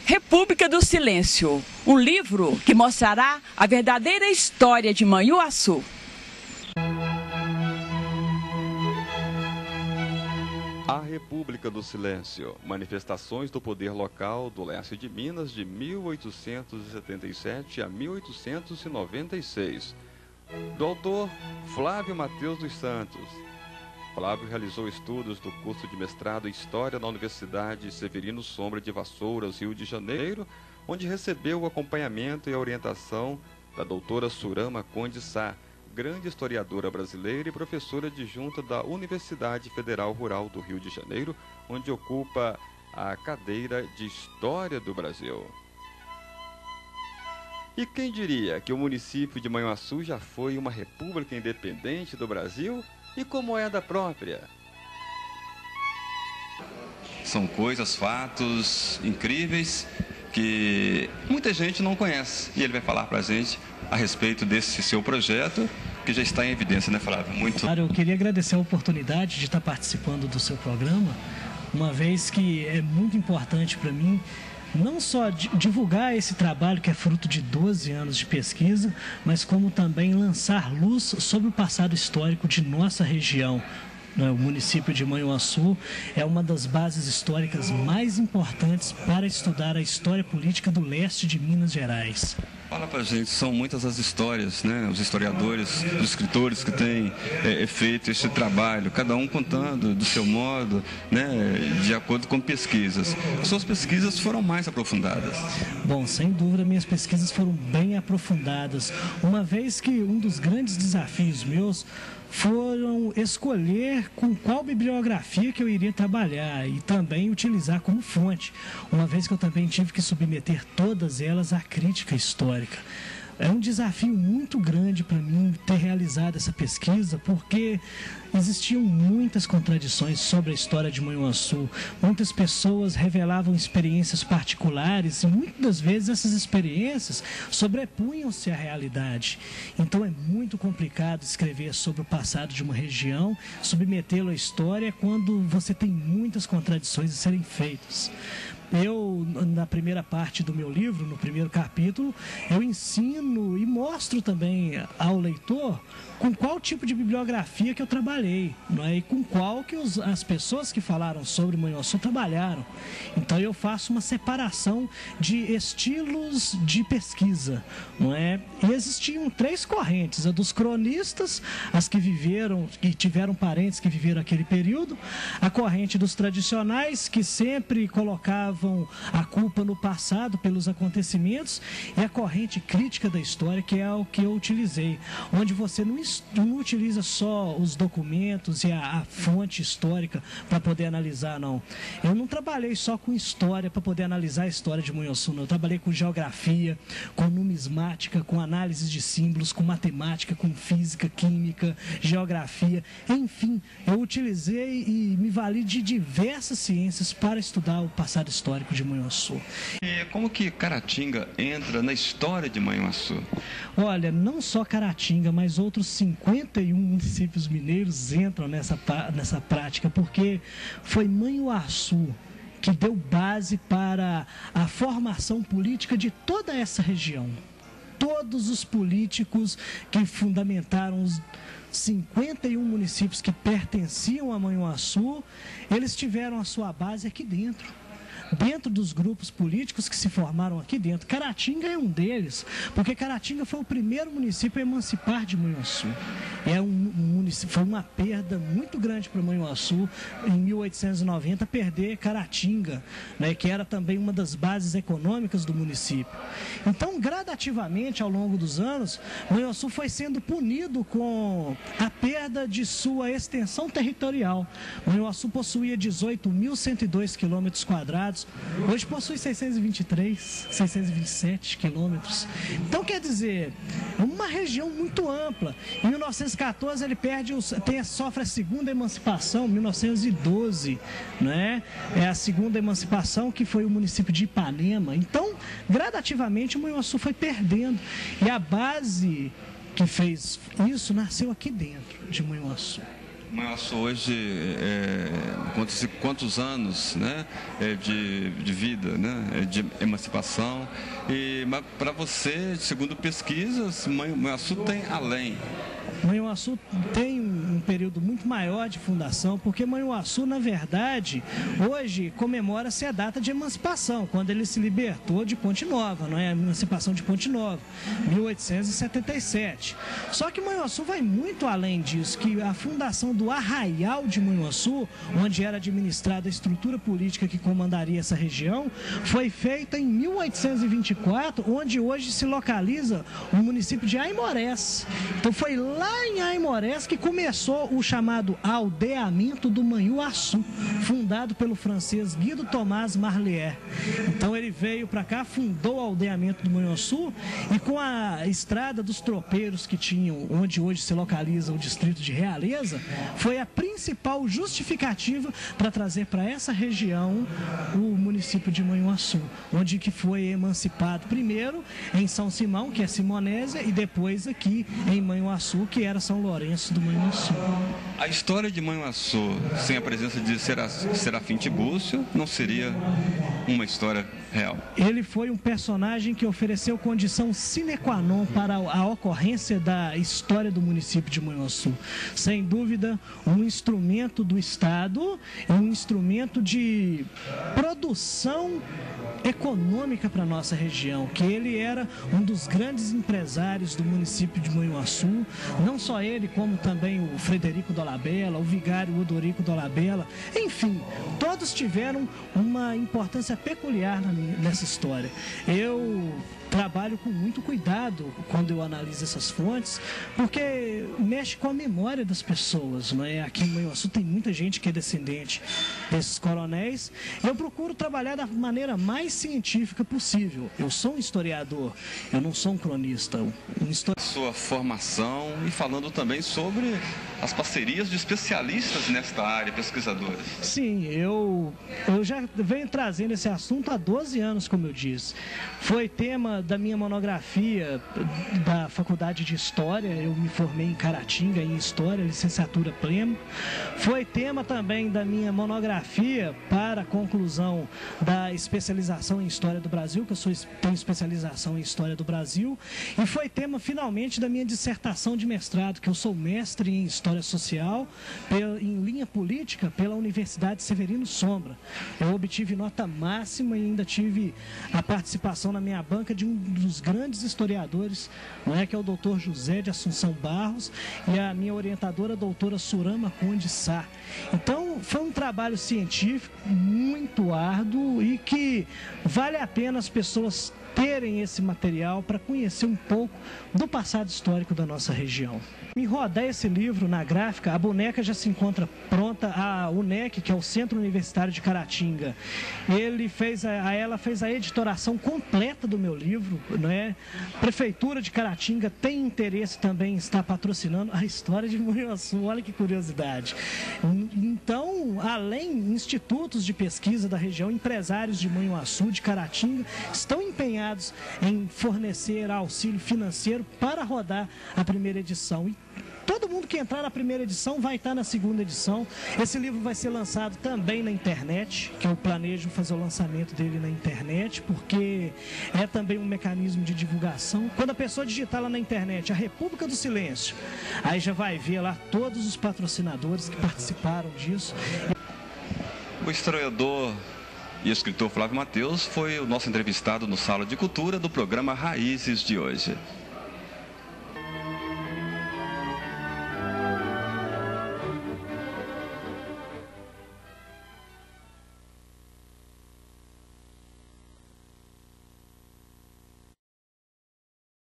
República do Silêncio, um livro que mostrará a verdadeira história de Manhuaçu. A República do Silêncio, manifestações do poder local do leste de Minas de 1877 a 1896, do autor Flávio Mateus dos Santos. Flávio realizou estudos do curso de mestrado em História na Universidade Severino Sombra de Vassouras, Rio de Janeiro, onde recebeu o acompanhamento e a orientação da doutora Surama Conde Sá, grande historiadora brasileira e professora adjunta da Universidade Federal Rural do Rio de Janeiro, onde ocupa a cadeira de História do Brasil. E quem diria que o município de Manhuaçu já foi uma república independente do Brasil e como é da própria? São coisas, fatos incríveis que muita gente não conhece. E ele vai falar para a gente a respeito desse seu projeto, que já está em evidência, né, Flávio? Claro, eu queria agradecer a oportunidade de estar participando do seu programa, uma vez que é muito importante para mim não só divulgar esse trabalho que é fruto de 12 anos de pesquisa, mas como também lançar luz sobre o passado histórico de nossa região. O município de Manhuaçu é uma das bases históricas mais importantes para estudar a história política do leste de Minas Gerais. Fala pra gente, são muitas as histórias, né? Os historiadores, os escritores que têm feito esse trabalho, cada um contando do seu modo, né? De acordo com pesquisas. As suas pesquisas foram mais aprofundadas. Bom, sem dúvida, minhas pesquisas foram bem aprofundadas, uma vez que um dos grandes desafios meus foram escolher com qual bibliografia que eu iria trabalhar e também utilizar como fonte, uma vez que eu também tive que submeter todas elas à crítica histórica. É um desafio muito grande para mim ter realizado essa pesquisa, porque existiam muitas contradições sobre a história de Manhuaçu. Muitas pessoas revelavam experiências particulares e muitas das vezes essas experiências sobrepunham-se à realidade. Então é muito complicado escrever sobre o passado de uma região, submetê-lo à história quando você tem muitas contradições a serem feitas. Eu, na primeira parte do meu livro, no primeiro capítulo, eu ensino e mostro também ao leitor com qual tipo de bibliografia que eu trabalhei, não é? E com qual que as pessoas que falaram sobre Manhuaçu trabalharam. Então eu faço uma separação de estilos de pesquisa, não é? E existiam 3 correntes: a dos cronistas, as que viveram, que tiveram parentes que viveram aquele período; a corrente dos tradicionais, que sempre colocavam a culpa no passado pelos acontecimentos; e a corrente crítica da história, que é o que eu utilizei, onde você não utiliza só os documentos e a fonte histórica para poder analisar, não. Eu não trabalhei só com história para poder analisar a história de Manhuaçu, não. Eu trabalhei com geografia, com numismática, com análise de símbolos, com matemática, com física, química, geografia, enfim, eu utilizei e me vali de diversas ciências para estudar o passado histórico de Manhuaçu. E como que Caratinga entra na história de Manhuaçu? Olha, não só Caratinga, mas outros 51 municípios mineiros entram nessa prática, porque foi Manhuaçu que deu base para a formação política de toda essa região. Todos os políticos que fundamentaram os 51 municípios que pertenciam a Manhuaçu, eles tiveram a sua base aqui dentro dos grupos políticos que se formaram aqui dentro. Caratinga é um deles, porque Caratinga foi o primeiro município a emancipar de Manhuaçu. Foi uma perda muito grande para Manhuaçu, em 1890, perder Caratinga, né, que era também uma das bases econômicas do município. Então, gradativamente, ao longo dos anos, Manhuaçu foi sendo punido com a perda de sua extensão territorial. Manhuaçu possuía 18.102 quilômetros quadrados, hoje possui 627 quilômetros. Então, quer dizer, é uma região muito ampla. Em 1914, ele sofre a segunda emancipação, 1912, né? É a segunda emancipação, que foi o município de Ipanema. Então, gradativamente, o Manhuaçu foi perdendo. E a base que fez isso nasceu aqui dentro de Manhuaçu. Manhuaçu hoje, quantos anos, né, de vida, né, de emancipação. Mas para você, segundo pesquisas, Manhuaçu tem além. Manhuaçu tem um período muito maior de fundação, porque Manhuaçu, na verdade, hoje comemora-se a data de emancipação, quando ele se libertou de Ponte Nova, não é? A emancipação de Ponte Nova, 1877. Só que Manhuaçu vai muito além disso, que a fundação do Arraial de Manhuaçu, onde era administrada a estrutura política que comandaria essa região, foi feita em 1824, onde hoje se localiza o município de Aimorés. Então foi lá em Aimorés que começou o chamado aldeamento do Manhuaçu, fundado pelo francês Guido Tomás Marlier. Então ele veio para cá, fundou o aldeamento do Manhuaçu, e com a estrada dos tropeiros que tinham, onde hoje se localiza o distrito de Realeza, foi a principal justificativa para trazer para essa região o município de Manhuaçu, onde que foi emancipado primeiro em São Simão, que é Simonésia, e depois aqui em Manhuaçu, que era São Lourenço do Manhuaçu. A história de Manhuaçu, sem a presença de Serafim Tibúrcio, não seria uma história real. Ele foi um personagem que ofereceu condição sine qua non para a ocorrência da história do município de Manhuaçu. Sem dúvida, um instrumento do Estado, um instrumento de produção econômica para a nossa região, que ele era um dos grandes empresários do município de Manhuaçu, não só ele, como também o Frederico Dolabella, o vigário Odorico Dolabella, enfim, todos tiveram uma importância peculiar nessa história. Eu trabalho com muito cuidado quando eu analiso essas fontes, porque mexe com a memória das pessoas, não é? Aqui em Manhuaçu tem muita gente que é descendente desses coronéis, e eu procuro trabalhar da maneira mais científica possível. Eu sou um historiador, eu não sou um cronista. Sua formação, e falando também sobre as parcerias de especialistas nesta área, pesquisadores. Sim, eu já venho trazendo esse assunto há 12 anos, como eu disse. Foi tema da minha monografia da Faculdade de História, eu me formei em Caratinga em História, licenciatura plena. Foi tema também da minha monografia para a conclusão da especialização em História do Brasil, que eu tenho especialização em História do Brasil, e foi tema finalmente da minha dissertação de mestrado, que eu sou mestre em História Social, em linha política, pela Universidade Severino Sombra. Eu obtive nota máxima e ainda tive a participação na minha banca de um dos grandes historiadores, não é, que é o doutor José de Assunção Barros, e a minha orientadora, a doutora Surama Conde Sá. Então, foi um trabalho científico muito árduo e que vale a pena as pessoas terem esse material para conhecer um pouco do passado histórico da nossa região. Em rodar esse livro na gráfica, a boneca já se encontra pronta. A UNEC, que é o Centro Universitário de Caratinga, ela fez a editoração completa do meu livro, não é? A Prefeitura de Caratinga tem interesse também em estar patrocinando a história de Manhuaçu. Olha que curiosidade. Então, além institutos de pesquisa da região, empresários de Manhuaçu, de Caratinga, estão empenhados em fornecer auxílio financeiro para rodar a primeira edição. E todo mundo que entrar na primeira edição vai estar na segunda edição. Esse livro vai ser lançado também na internet, que eu planejo fazer o lançamento dele na internet, porque é também um mecanismo de divulgação. Quando a pessoa digitar lá na internet a República do Silêncio, aí já vai ver lá todos os patrocinadores que participaram disso. O historiador e escritor Flávio Matheus foi o nosso entrevistado no Sala de Cultura do programa Raízes de hoje.